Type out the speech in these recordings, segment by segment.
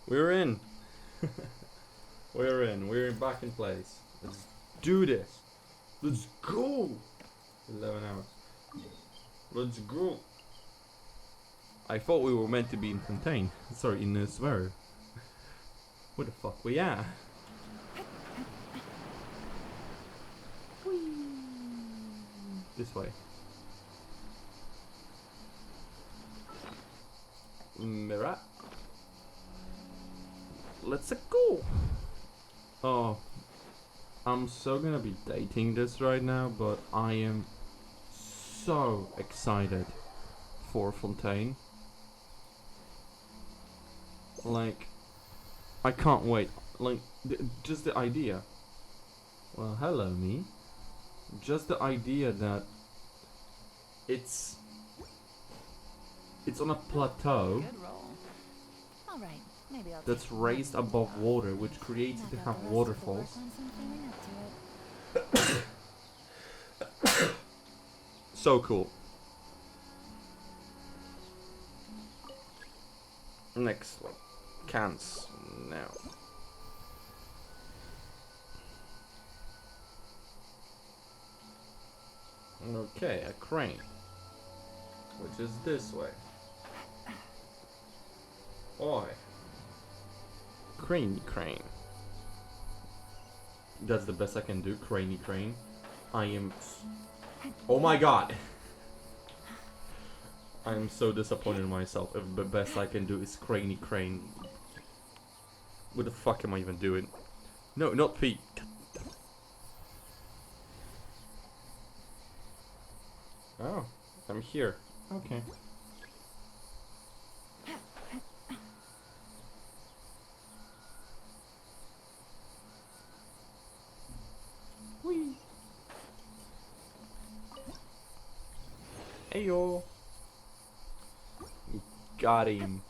We're in. We're in. We're back in place. Let's do this. Let's go. 11 hours. Let's go. I thought we were meant to be in Fontaine. Sorry, in Sverre. Where the fuck we at? This way. Mirror. Let's go. Oh, I'm so gonna be dating this right now, but I am so excited for Fontaine. Like, I can't wait. Like, just the idea. Well, hello, me. Just the idea that it's on a plateau that's raised above water, which creates it to have waterfalls. So cool. Next one. Cans now. Okay, a crane. Which is this way. Oi. Crane. That's the best I can do, crane. I am... Oh my god! I am so disappointed in myself if the best I can do is crane. What the fuck am I even doing? No, not Pete. Oh, I'm here. Okay. Whee! Ayo! Got him.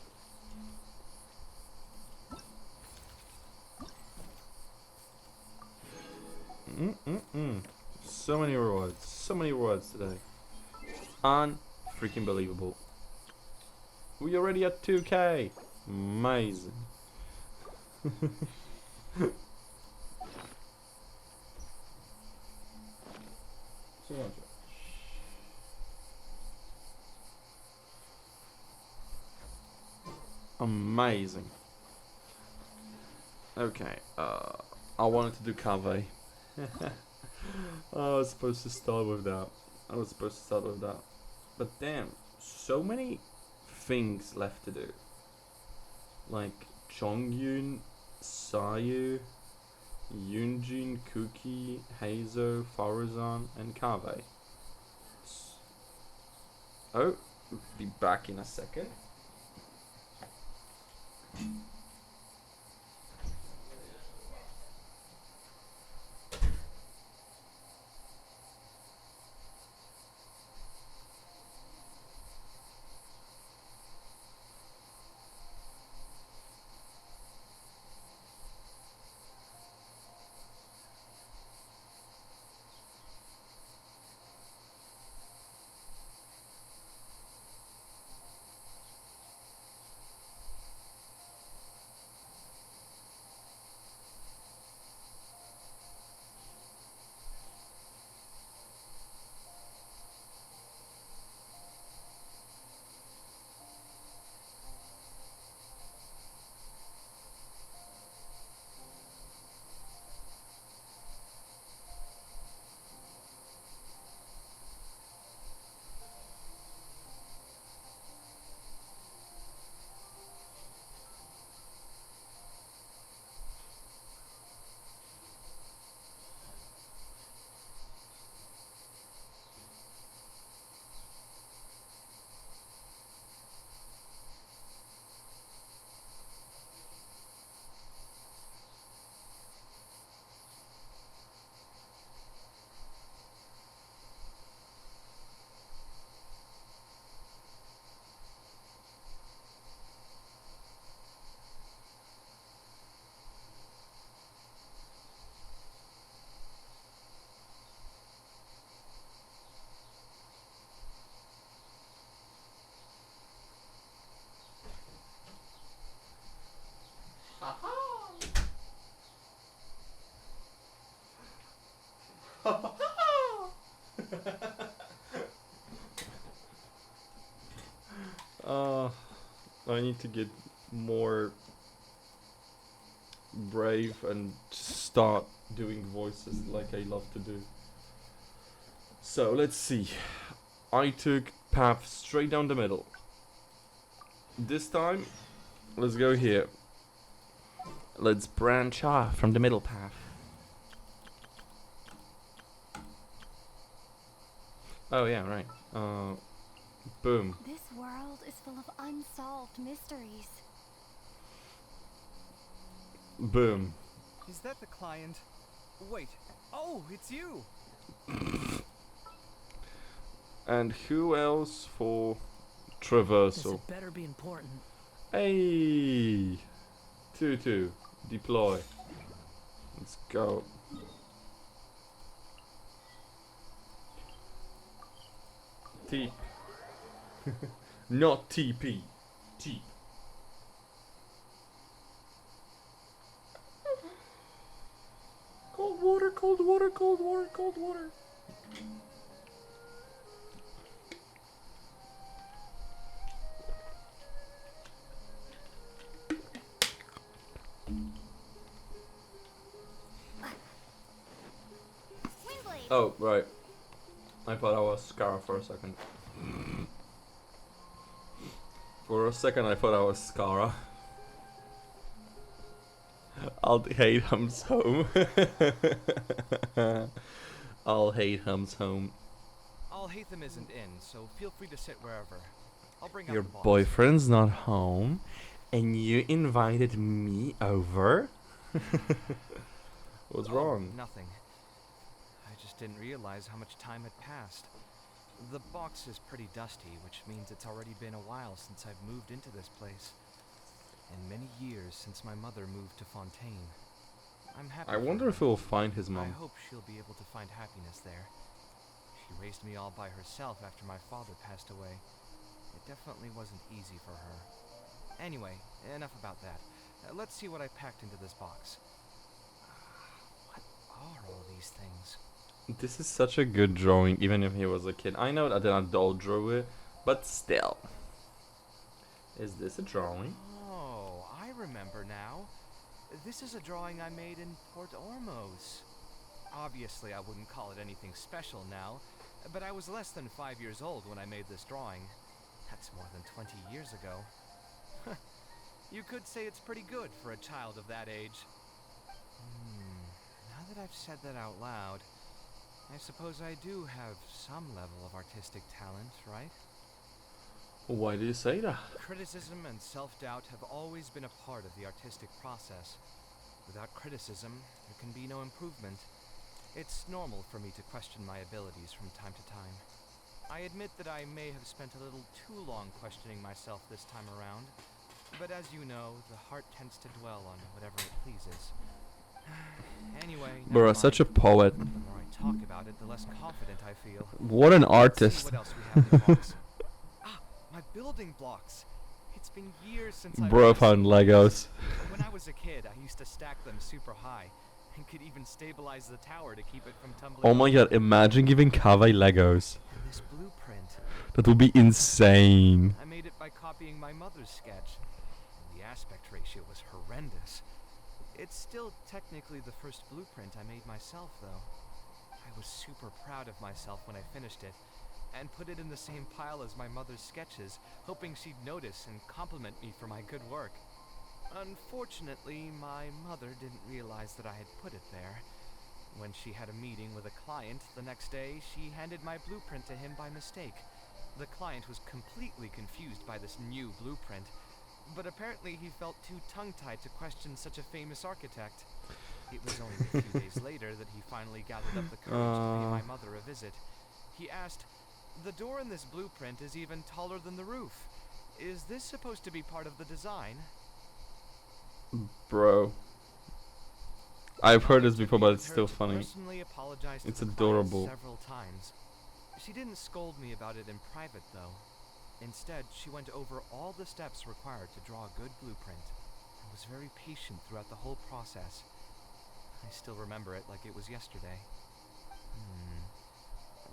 So many rewards today. Unfreaking believable. We already at 2k. Amazing. Amazing. Okay, I wanted to do Kaveh. I was supposed to start with that. But damn, so many things left to do. Like Chongyun, Sayu, Yunjin, Kuki, Heizo, Faruzan, and Kaveh. Oh, be back in a second. Uh, I need to get more brave and start doing voices like I love to do. So let's see. I took path straight down the middle. This time, let's go here. Let's branch off from the middle path. Oh yeah, right. Boom. This world is full of unsolved mysteries. Boom. Is that the client? Wait. Oh, it's you! And who else for This traversal? had better be important. Hey! 2-2. Deploy. Let's go. Teep. Not TP. Teep. Cold water, cold water, cold water, cold water. Windblade! Oh, right. I thought I was Scar for a second. For a second I thought I was Scara. I'll hate Hums home. I'll hate Hums home. Alhaitham isn't in, so feel free to sit wherever. I'll bring Your out the box. boyfriend's not home, and you invited me over? What's wrong? Nothing. I just didn't realize how much time had passed. The box is pretty dusty, which means it's already been a while since I've moved into this place. And many years since my mother moved to Fontaine. I'm happy. I wonder if he'll find his I mom. hope she'll be able to find happiness there. She raised me all by herself after my father passed away. It definitely wasn't easy for her. Anyway, enough about that. Let's see what I packed into this box. What are all these things? This is such a good drawing, even if he was a kid. I know that an adult drew it, but still. Is this a drawing? Oh, I remember now. This is a drawing I made in Port Ormos. Obviously, I wouldn't call it anything special now, but I was less than 5 years old when I made this drawing. That's more than 20 years ago. You could say it's pretty good for a child of that age. Now that I've said that out loud, I suppose I do have some level of artistic talent, right? Why do you say that? Criticism and self-doubt have always been a part of the artistic process. Without criticism, there can be no improvement. It's normal for me to question my abilities from time to time. I admit that I may have spent a little too long questioning myself this time around, but as you know, the heart tends to dwell on whatever it pleases. Anyway, Bro, such a poet. the more I talk about it, the less confident I feel. What an Let's see artist. what else we have in the box. My building blocks. It's been years since I Bro found Legos. When I was a kid, I used to stack them super high and could even stabilize the tower to keep it from tumbling. Oh my god, imagine giving Kaveh Legos. And this blueprint, That would be insane. I made it by copying my mother's sketch. And the aspect ratio was horrendous. It's still technically the first blueprint I made myself, though. I was super proud of myself when I finished it, and put it in the same pile as my mother's sketches, hoping she'd notice and compliment me for my good work. Unfortunately, my mother didn't realize that I had put it there. When she had a meeting with a client the next day, she handed my blueprint to him by mistake. The client was completely confused by this new blueprint, but apparently he felt too tongue-tied to question such a famous architect. It was only a few days later that he finally gathered up the courage to pay my mother a visit. He asked, "The door in this blueprint is even taller than the roof. Is this supposed to be part of the design?" Bro. I've heard this before, but it's Her still to funny. personally apologize to It's the client adorable. several times. She didn't scold me about it in private, though. Instead, she went over all the steps required to draw a good blueprint and was very patient throughout the whole process. I still remember it like it was yesterday.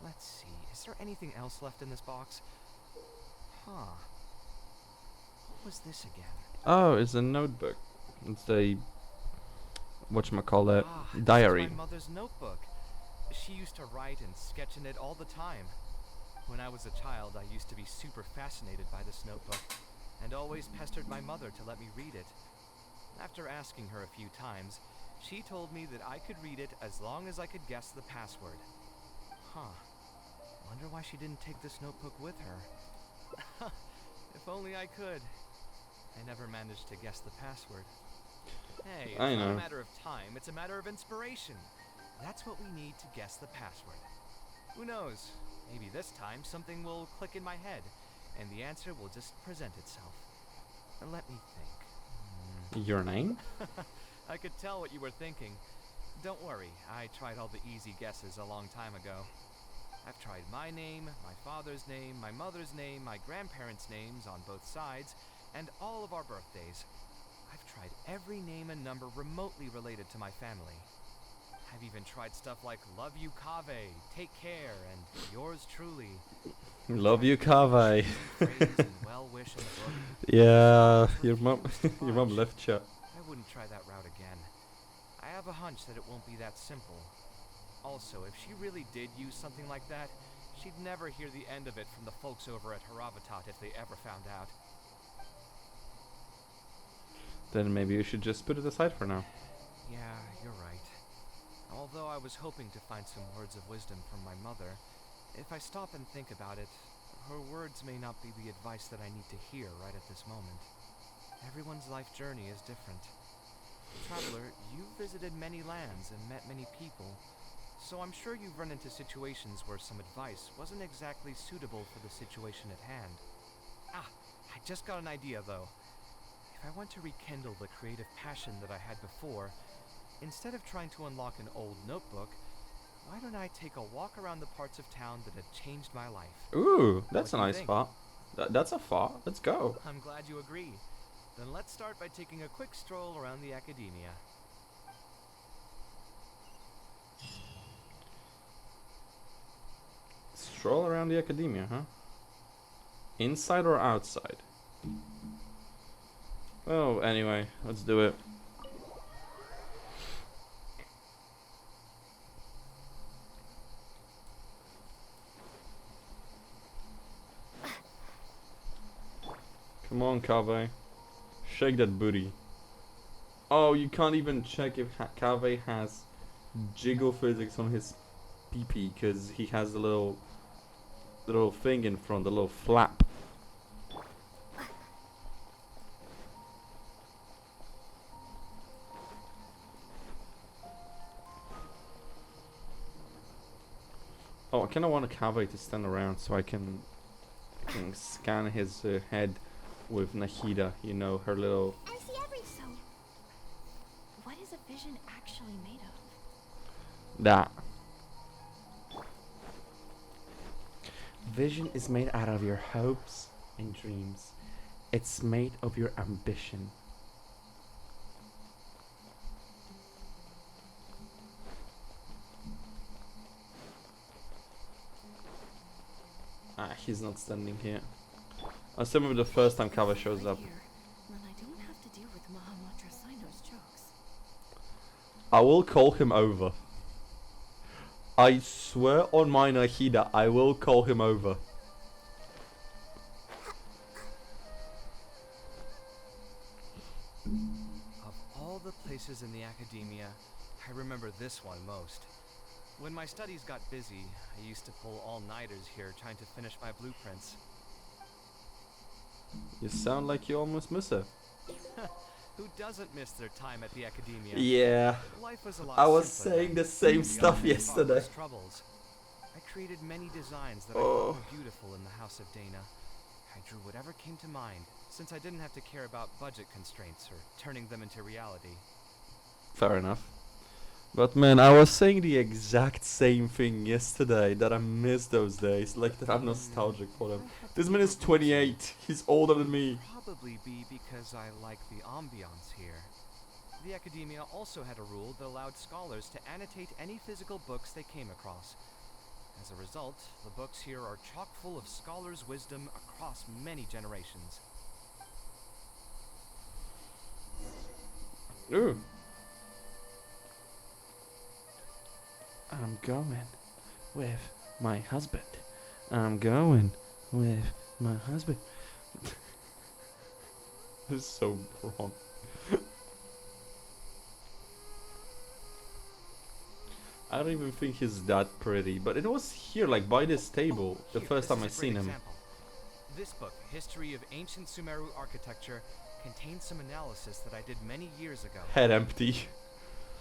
Let's see, is there anything else left in this box? Huh. was this again? Oh, it's a notebook. It's a whatchamacallit Ah, diary. this is my mother's notebook. She used to write and sketch in it all the time. When I was a child, I used to be super fascinated by this notebook, and always pestered my mother to let me read it. After asking her a few times, she told me that I could read it as long as I could guess the password. Huh. Wonder why she didn't take this notebook with her. If only I could. I never managed to guess the password. Hey, it's I not a know. matter of time, it's a matter of inspiration. That's what we need to guess the password. Who knows? Maybe this time something will click in my head, and the answer will just present itself. Let me think. Your name? I could tell what you were thinking. Don't worry, I tried all the easy guesses a long time ago. I've tried my name, my father's name, my mother's name, my grandparents' names on both sides, and all of our birthdays. I've tried every name and number remotely related to my family. I've even tried stuff like Love You Kaveh, Take Care, and Yours Truly. Love you, Tried every Kaveh. cheesy phrase and well-wish in the book. Yeah, Just your mom, refused to your mom budge. left you. I wouldn't try that route again. I have a hunch that it won't be that simple. Also, if she really did use something like that, she'd never hear the end of it from the folks over at Haravatat if they ever found out. Then maybe you should just put it aside for now. Yeah, you're right. Although I was hoping to find some words of wisdom from my mother, if I stop and think about it, her words may not be the advice that I need to hear right at this moment. Everyone's life journey is different. Traveler, you've visited many lands and met many people, so I'm sure you've run into situations where some advice wasn't exactly suitable for the situation at hand. Ah, I just got an idea though. If I want to rekindle the creative passion that I had before, instead of trying to unlock an old notebook, why don't I take a walk around the parts of town that had changed my life? Ooh, that's a What do you nice think? thought. That's a thought. Let's go. I'm glad you agree. Then let's start by taking a quick stroll around the academia. Stroll around the academia, huh? Inside or outside? Oh, anyway, let's do it. Come on, Kaveh. Shake that booty. Oh, you can't even check if Kaveh has jiggle physics on his PP because he has the little thing in front, the little flap. Oh, I kind of want a Kaveh to stand around so I can scan his head with Nahida. You know, her little. I see So, what is a vision actually made of? That. Vision is made out of your hopes and dreams. It's made of your ambition. Ah, he's not standing here. I still remember the first time Kaveh shows up. Here, then I don't have to deal with Mahamudra Sino's jokes. I will call him over. I swear on my Nahida, I will call him over. Of all the places in the academia, I remember this one most. When my studies got busy, I used to pull all-nighters here trying to finish my blueprints. You sound like you almost miss her. Who doesn't miss their time at the academia? Yeah. Life was a lot I was simpler saying then. the same The stuff other yesterday. fatherless troubles. I created many designs that I Oh. thought were beautiful in the House of Dana. I drew whatever came to mind, since I didn't have to care about budget constraints or turning them into reality. Fair enough. But man, I was saying the exact same thing yesterday, that I miss those days, like that I'm nostalgic for them. If I had to This pick man a is reason, 28, he's older than me. it'd probably be because I like the ambiance here. The academia also had a rule that allowed scholars to annotate any physical books they came across. As a result, the books here are chock full of scholars' wisdom across many generations. Ooh. I'm going with my husband. I'm going with my husband. This is so wrong. I don't even think he's that pretty, but it was here, like by this table, the Here, first this time I is a great seen him. example. This book, History of Ancient Sumeru Architecture, contains some analysis that I did many years ago. Head empty.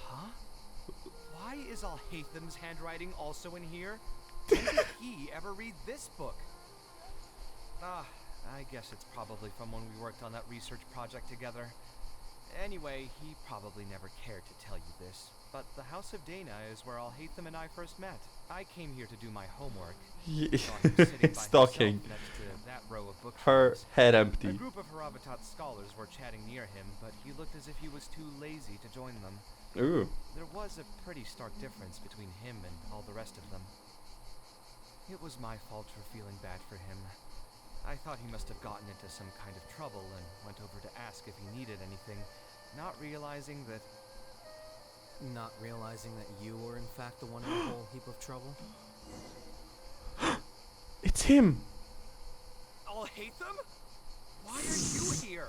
Huh? Why is Alhatham's handwriting also in here? When did he ever read this book? Ah, I guess it's probably from when we worked on that research project together. Anyway, he probably never cared to tell you this, but the House of Dana is where Alhatham and I first met. I came here to do my homework. Saw him sitting by Stalking. himself next to that row of Her bookshelves. head A empty. group of Haravatat scholars were chatting near him, but he looked as if he was too lazy to join them. Ooh. There was a pretty stark difference between him and all the rest of them. It was my fault for feeling bad for him. I thought he must have gotten into some kind of trouble and went over to ask if he needed anything, not realizing that... Not realizing that you were in fact the one in a whole heap of trouble? It's him! Alhatham? Why are you here?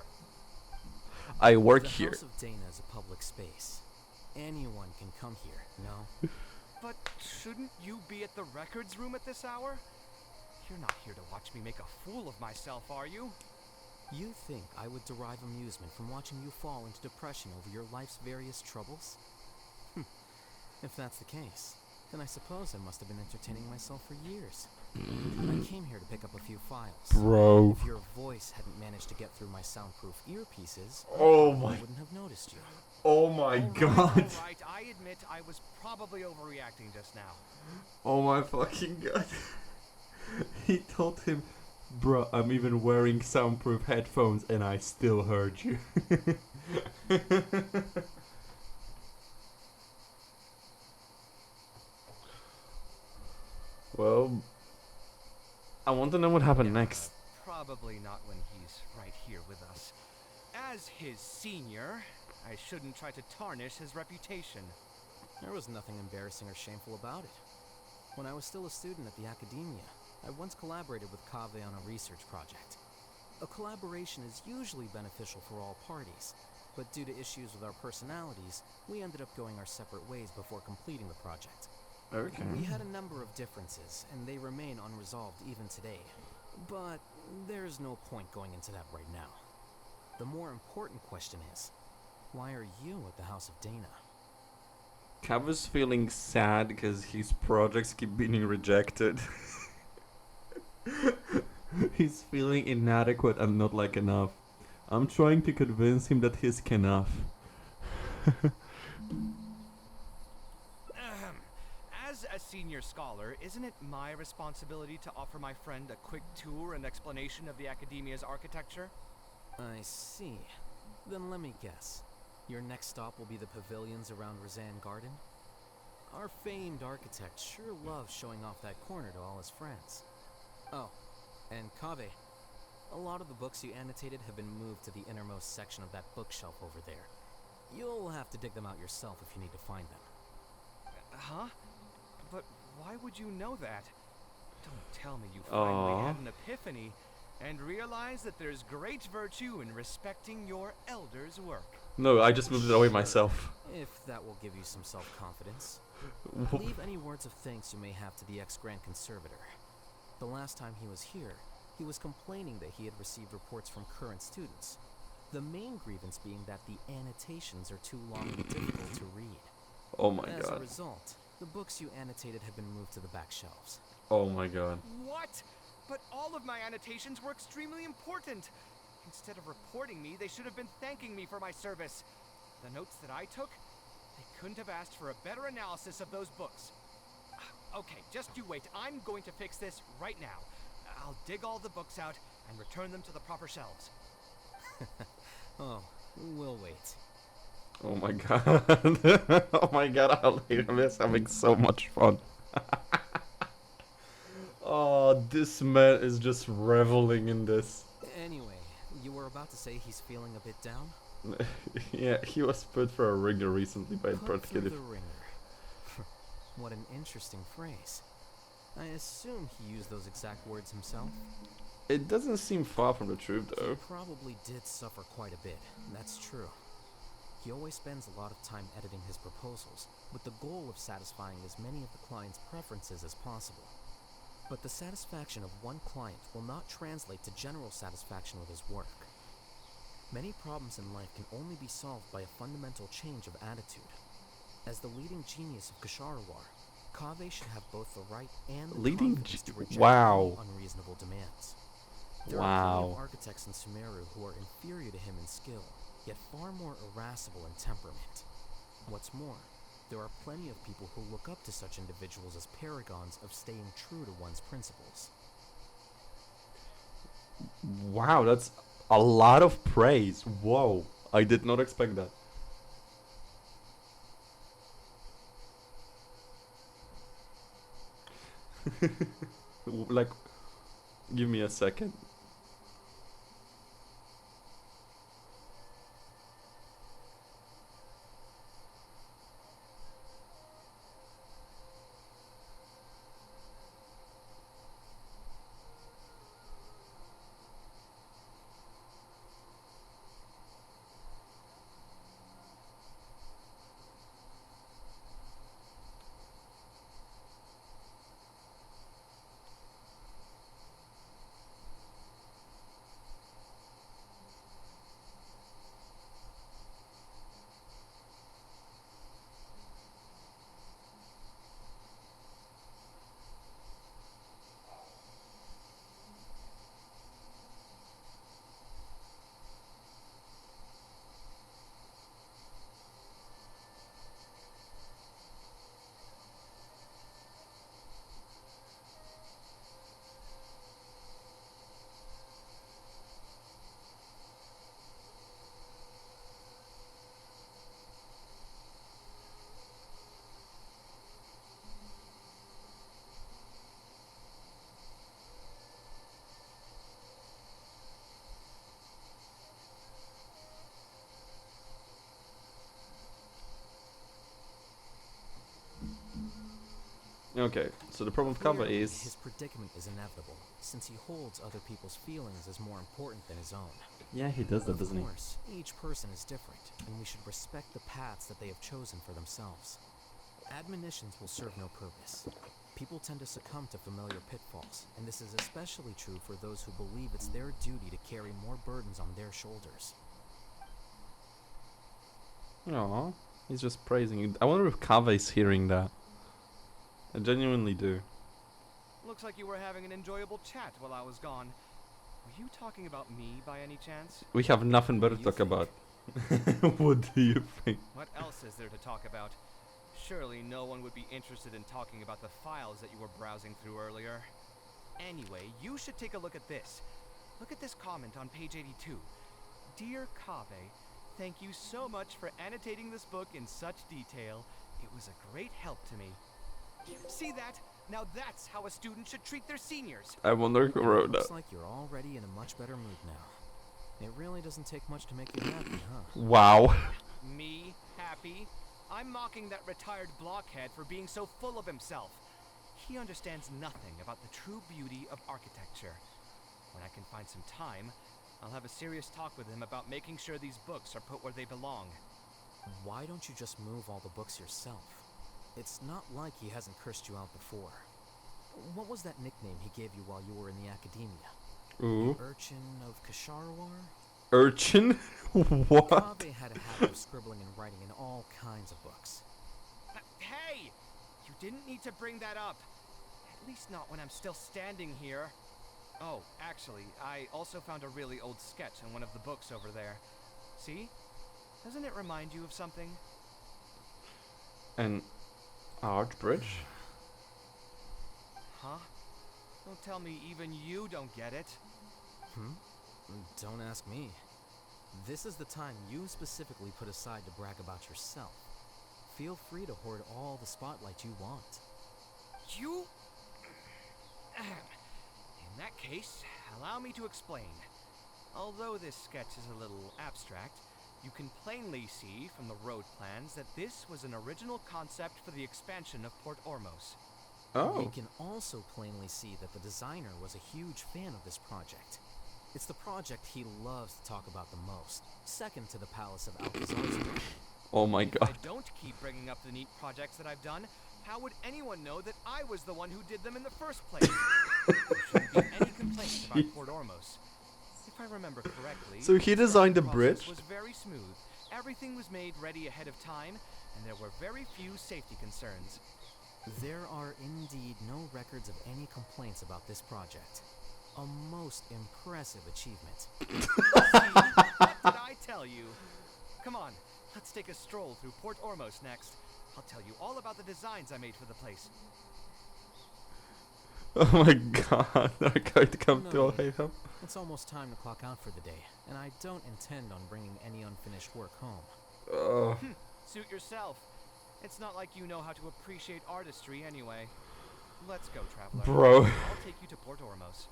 I work The here. House of Dana is a public space. Anyone can come here, no? But shouldn't you be at the records room at this hour? You're not here to watch me make a fool of myself, are you? You think I would derive amusement from watching you fall into depression over your life's various troubles? If that's the case, then I suppose I must have been entertaining myself for years. I came here to pick up a few files. Bro. If your voice hadn't managed to get through my soundproof earpieces, Oh I my. wouldn't have noticed you. Oh my god. Alright, I admit I was probably overreacting just now. Oh my fucking god. He told him, bruh, I'm even wearing soundproof headphones and I still heard you. Well, I want to know what happened Yeah, next. Probably not when he's right here with us. As his senior, I shouldn't try to tarnish his reputation. There was nothing embarrassing or shameful about it. When I was still a student at the academia, I once collaborated with Kaveh on a research project. A collaboration is usually beneficial for all parties, but due to issues with our personalities, we ended up going our separate ways before completing the project. Okay. We had a number of differences, and they remain unresolved even today. But there's no point going into that right now. The more important question is, why are you at the House of Dana? Kaveh's feeling sad because his projects keep being rejected. He's feeling inadequate and not like enough. I'm trying to convince him that he's enough. As a senior scholar, isn't it my responsibility to offer my friend a quick tour and explanation of the academia's architecture? I see. Then let me guess. Your next stop will be the pavilions around Razan Garden? Our famed architect sure loves showing off that corner to all his friends. Oh, and Kaveh, a lot of the books you annotated have been moved to the innermost section of that bookshelf over there. You'll have to dig them out yourself if you need to find them. Huh? But why would you know that? Don't tell me you finally had an epiphany and realize that there's great virtue in respecting your elders' work. No, I just moved it away myself. If that will give you some self-confidence. Leave any words of thanks you may have to the ex-Grand Conservator. The last time he was here, he was complaining that he had received reports from current students. The main grievance being that the annotations are too long and difficult to read. Oh my As a god. result, the books you annotated have been moved to the back shelves. Oh my god. What? But all of my annotations were extremely important. Instead of reporting me, they should have been thanking me for my service. The notes that I took, they couldn't have asked for a better analysis of those books. Okay, just you wait. I'm going to fix this right now. I'll dig all the books out and return them to the proper shelves. Oh, we'll wait. Oh my god. Oh my god, I'm just having so much fun. Oh, this man is just reveling in this. Anyway, you were about to say he's feeling a bit down? Yeah, he was put for a ringer recently by Put through Provocative. the ringer. What an interesting phrase. I assume he used those exact words himself. It doesn't seem far from the truth, He though. probably did suffer quite a bit, that's true. He always spends a lot of time editing his proposals, with the goal of satisfying as many of the client's preferences as possible. But the satisfaction of one client will not translate to general satisfaction with his work. Many problems in life can only be solved by a fundamental change of attitude. As the leading genius of Kshahrewar, Kaveh should have both the right and the confidence to reject Wow. any unreasonable demands. There are plenty of Wow. architects in Sumeru who are inferior to him in skill, yet far more irascible in temperament. What's more, there are plenty of people who look up to such individuals as paragons of staying true to one's principles. Wow, that's a lot of praise. Whoa. I did not expect that. Like, give me a second. Okay, so the problem with Kaveh Clearly, is... his predicament is inevitable, since he holds other people's feelings as more important than his own. Yeah, he does that, Of doesn't he? course, each person is different, and we should respect the paths that they have chosen for themselves. Admonitions will serve no purpose. People tend to succumb to familiar pitfalls, and this is especially true for those who believe it's their duty to carry more burdens on their shoulders. Aw, he's just praising you. I wonder if Kaveh is hearing that. I genuinely do. Looks like you were having an enjoyable chat while I was gone. Were you talking about me by any chance? We have nothing What better do to you talk think? about. What do you think? What else is there to talk about? Surely no one would be interested in talking about the files that you were browsing through earlier. Anyway, you should take a look at this. Look at this comment on page 82. Dear Kaveh, thank you so much for annotating this book in such detail. It was a great help to me. See that? Now that's how a student should treat their seniors. I wonder who wrote that. Looks like you're already in a much better mood now. It really doesn't take much to make you happy, huh? Wow. Me happy? I'm mocking that retired blockhead for being so full of himself. He understands nothing about the true beauty of architecture. When I can find some time, I'll have a serious talk with him about making sure these books are put where they belong. Why don't you just move all the books yourself? It's not like he hasn't cursed you out before. What was that nickname he gave you while you were in the academia? Ooh. Urchin of Kshahrewar? Urchin? What? Kaveh had a habit of scribbling and writing in all kinds of books. Hey! You didn't need to bring that up. At least not when I'm still standing here. Oh, actually, I also found a really old sketch in one of the books over there. See? Doesn't it remind you of something? An arch bridge? Huh? Don't tell me even you don't get it. Don't ask me. This is the time you specifically put aside to brag about yourself. Feel free to hoard all the spotlight you want. You? In that case, allow me to explain. Although this sketch is a little abstract, You can plainly see from the road plans that this was an original concept for the expansion of Port Ormos. You Oh. can also plainly see that the designer was a huge fan of this project. It's the project he loves to talk about the most, second to the Palace of Alcazar's. Oh my If I god. don't keep bringing up the neat projects that I've done, how would anyone know that I was the one who did them in the first place? There shouldn't be any complaints about Port Ormos. If I remember correctly, So he the designed the process bridge? was very smooth. Everything was made ready ahead of time, and there were very few safety concerns. There are indeed no records of any complaints about this project. A most impressive achievement. See, what did I tell you? Come on, let's take a stroll through Port Ormos next. I'll tell you all about the designs I made for the place. Oh my god. They're going to come to No. Alhaitham. It's almost time to clock out for the day, and I don't intend on bringing any unfinished work home. Oh. Suit yourself. It's not like you know how to appreciate artistry anyway. Let's go, traveler. Bro. I'll take you to Port Ormos.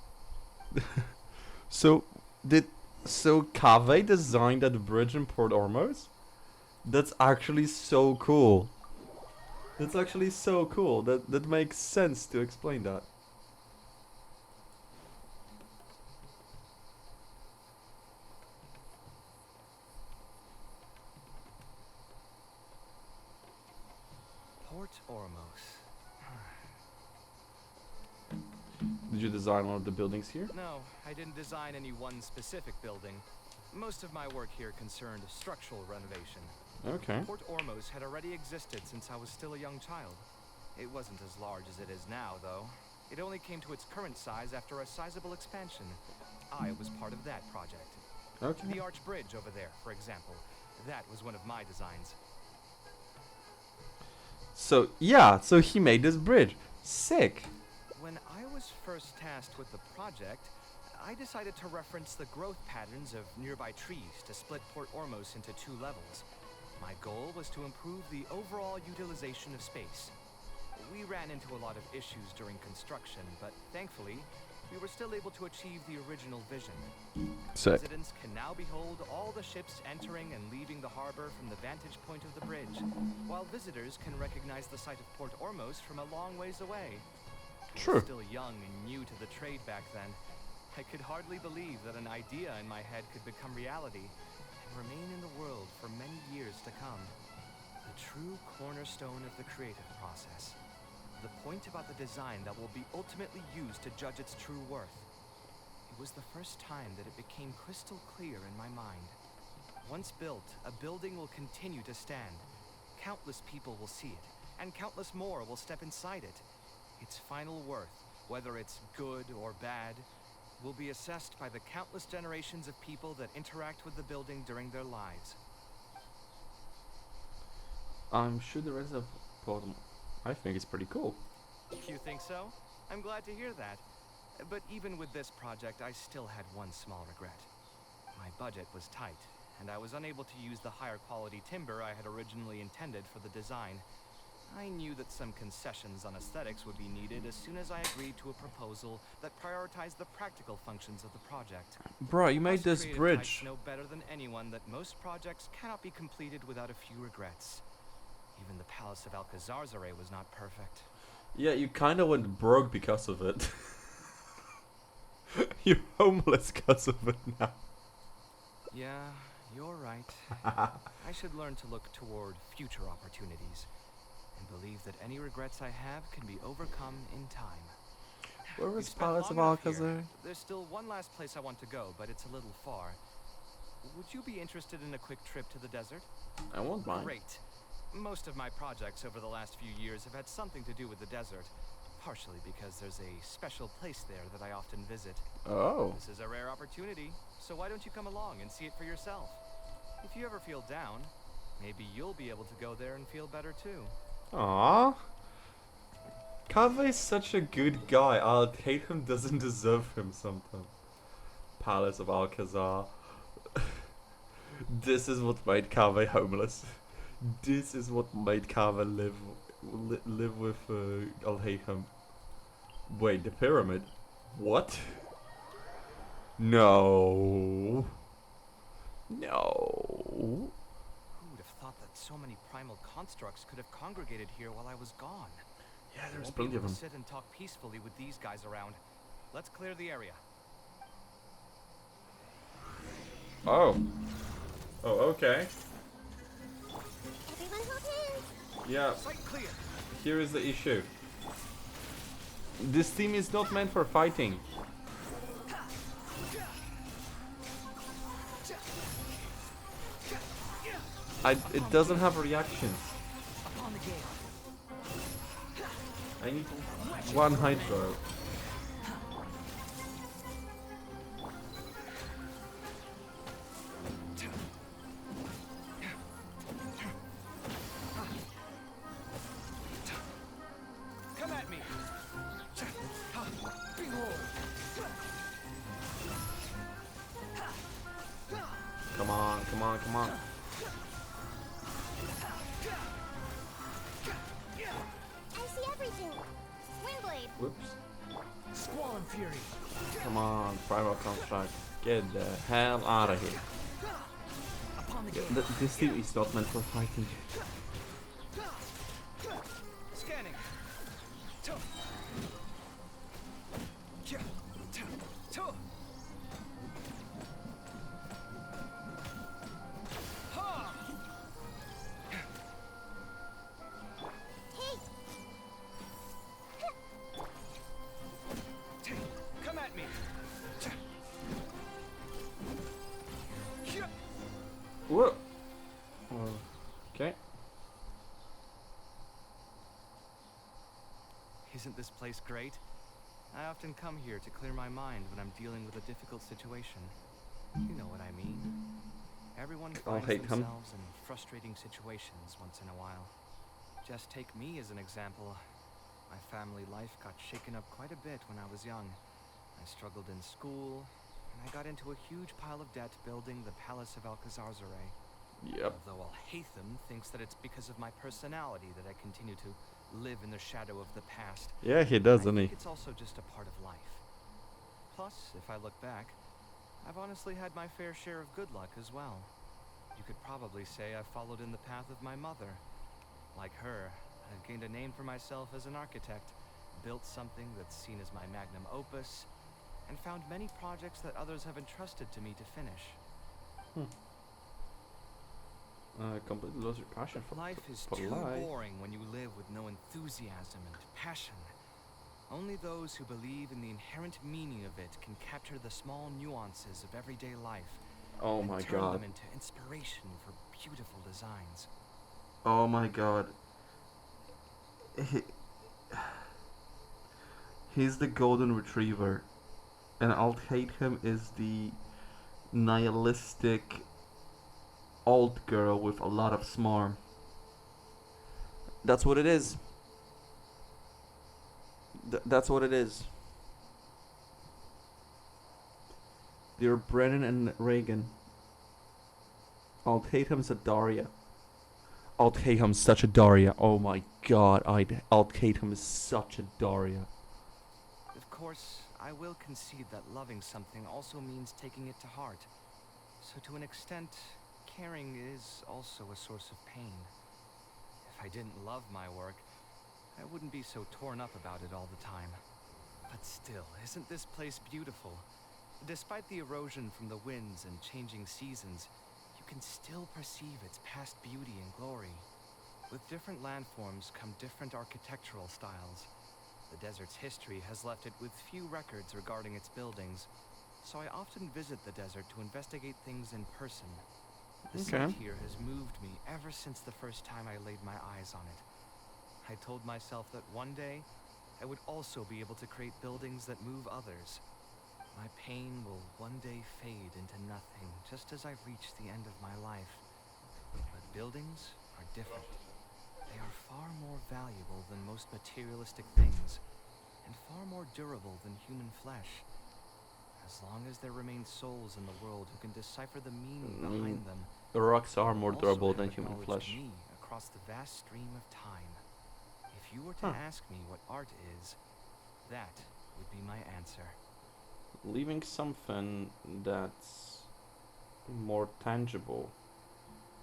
So Kaveh designed that bridge in Port Ormos? That's actually so cool. That's actually so cool. That makes sense to explain that. Port Ormos. Did you design one of the buildings here? No, I didn't design any one specific building. Most of my work here concerned structural renovation. Okay. Port Ormos had already existed since I was still a young child. It wasn't as large as it is now, though. It only came to its current size after a sizable expansion. I was part of that project. Okay. The arch bridge over there, for example. That was one of my designs. So yeah, so he made this bridge. Sick. When I was first tasked with the project, I decided to reference the growth patterns of nearby trees to split Port Ormos into two levels. My goal was to improve the overall utilization of space. We ran into a lot of issues during construction, but thankfully, we were still able to achieve the original vision. Sick. Residents can now behold all the ships entering and leaving the harbor from the vantage point of the bridge, while visitors can recognize the site of Port Ormos from a long ways away. I True. was still young and new to the trade back then. I could hardly believe that an idea in my head could become reality and remain in the world for many years to come. The true cornerstone of the creative process. The point about the design that will be ultimately used to judge its true worth. It was the first time that it became crystal clear in my mind. Once built, a building will continue to stand. Countless people will see it, and countless more will step inside it. Its final worth, whether it's good or bad, will be assessed by the countless generations of people that interact with the building during their lives. I'm sure the rest of Port. I think it's pretty cool. You think so? I'm glad to hear that. But even with this project, I still had one small regret. My budget was tight, and I was unable to use the higher quality timber I had originally intended for the design. I knew that some concessions on aesthetics would be needed as soon as I agreed to a proposal that prioritized the practical functions of the project. Bro, you made Us this creative bridge. types know better than anyone that most projects cannot be completed without a few regrets. Even the Palace of Alcazar's was not perfect. Yeah, you kinda went broke because of it. You're homeless because of it now. Yeah, you're right. I should learn to look toward future opportunities and believe that any regrets I have can be overcome in time. Where We've is spent Palace of long enough here. Alcazar? There's still one last place I want to go, but it's a little far. Would you be interested in a quick trip to the desert? I won't mind. Great. Most of my projects over the last few years have had something to do with the desert, partially because there's a special place there that I often visit. Oh. This is a rare opportunity, so why don't you come along and see it for yourself? If you ever feel down, maybe you'll be able to go there and feel better too. Aww. Kaveh is such a good guy. Alhaitham doesn't deserve him sometimes. Palace of Alcazar. This is what made Kaveh homeless. This is what made Kaveh live with Alhaitham. Wait, the pyramid? What? No. No. so many primal constructs could have congregated here while I was gone. Yeah, I there's won't be plenty of able them. to sit and talk peacefully with these guys around. Let's clear the area. Oh. Oh, okay. Everyone hold hands. Yeah, Site clear. here is the issue. This team is not meant for fighting. It doesn't have reactions. Upon the gale. I need one hydro. Come at me. Behold. Come on, come on, come on. I see everything. Windblade. Whoops. Squall and Fury. Come on, primal construct. Get the hell out of here. Upon the Yeah, gale. this team is not meant for fighting. Scanning. Tuh. Yeah. Tuh. Tuh. Ha! Hey, Come at me. Yeah. Whoa. Okay. Isn't this place great? I often come here to clear my mind when I'm dealing with a difficult situation. You know what I mean. Everyone finds hate him. themselves in frustrating situations once in a while. Just take me as an example. My family life got shaken up quite a bit when I was young. I struggled in school, and I got into a huge pile of debt building the Palace of Alcazarzaray. Yep. Although Alhaitham thinks that it's because of my personality that I continue to live in the shadow of the past. Yeah, he does, I doesn't think he? it's also just a part of life. Plus, if I look back, I've honestly had my fair share of good luck as well. You could probably say I followed in the path of my mother. Like her, I've gained a name for myself as an architect, built something that's seen as my magnum opus, and found many projects that others have entrusted to me to finish. Completely lost your passion for Life is for too life. boring when you live with no enthusiasm and passion. Only those who believe in the inherent meaning of it can capture the small nuances of everyday life Oh and my turn god. them into inspiration for beautiful designs. Oh my god. He's the golden retriever, and I'll hate him is the nihilistic old girl with a lot of smarm. That's what it is. That's what it is. They're Brennan and Reagan. Altatum's a Daria. Altatum's such a Daria. Oh my god, Altatum is such a Daria. Of course, I will concede that loving something also means taking it to heart. So to an extent, caring is also a source of pain. If I didn't love my work, I wouldn't be so torn up about it all the time. But still, isn't this place beautiful? Despite the erosion from the winds and changing seasons, you can still perceive its past beauty and glory. With different landforms come different architectural styles. The desert's history has left it with few records regarding its buildings, so I often visit the desert to investigate things in person. The Okay. sight here has moved me ever since the first time I laid my eyes on it. I told myself that one day, I would also be able to create buildings that move others. My pain will one day fade into nothing, just as I reach the end of my life. But buildings are different. They are far more valuable than most materialistic things, and far more durable than human flesh. As long as there remain souls in the world who can decipher the meaning behind them, The rocks are they more will durable also than have human acknowledged flesh. me across the vast stream of time. If you were to Huh. ask me what art is, that would be my answer. Leaving something that's more tangible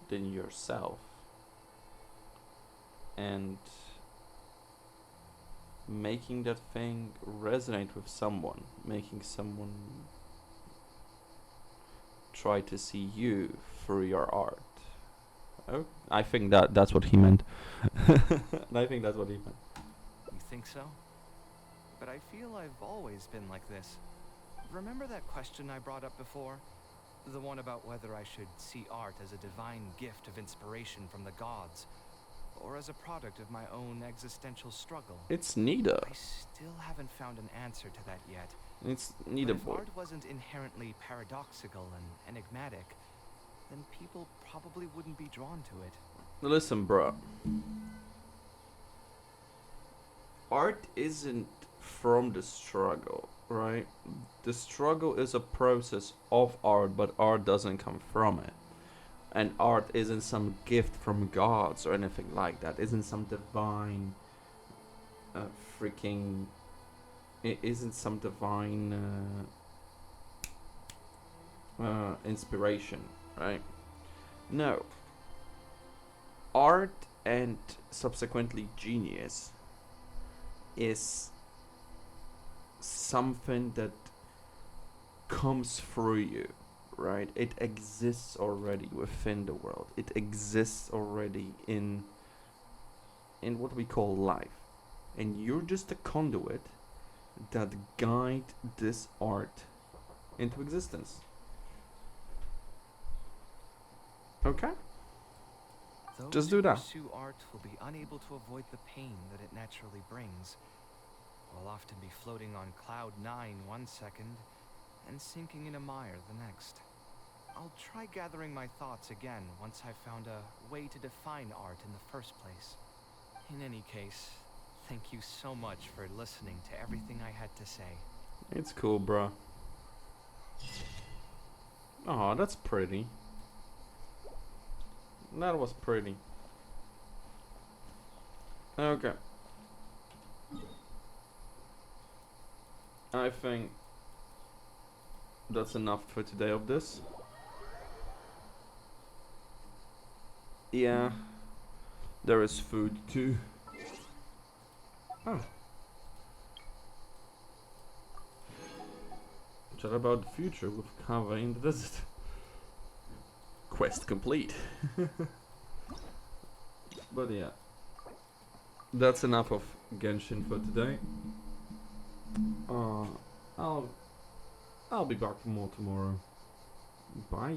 than yourself and making that thing resonate with someone, making someone try to see you through your art. Oh, I think that's what he meant. And I think that's what he meant. You think so? But I feel I've always been like this. Remember that question I brought up before? The one about whether I should see art as a divine gift of inspiration from the gods, or as a product of my own existential struggle. It's neither. I still haven't found an answer to that yet. It's But neither, if boy. art wasn't inherently paradoxical and enigmatic, then people probably wouldn't be drawn to it. Listen, bro. Art isn't from the struggle, right? The struggle is a process of art, but art doesn't come from it. And art isn't some gift from gods or anything like that. Isn't some divine freaking. It isn't some divine inspiration, right? No. Art and subsequently genius is something that comes through you, right? It exists already within the world. It exists already in what we call life. And you're just a conduit that guide this art into existence. Okay? Those Just who do that. pursue art will be unable to avoid the pain that it naturally brings. Will often be floating on cloud 9 one second and sinking in a mire the next. I'll try gathering my thoughts again once I've found a way to define art in the first place. In any case, thank you so much for listening to everything I had to say. It's cool, bro. Oh, that's pretty. That was pretty. Okay. I think that's enough for today of this. Yeah. There is food too. Oh. Chat about the future with Kaveh in the desert. Quest complete. But yeah. That's enough of Genshin for today. I'll be back for more tomorrow. Bye.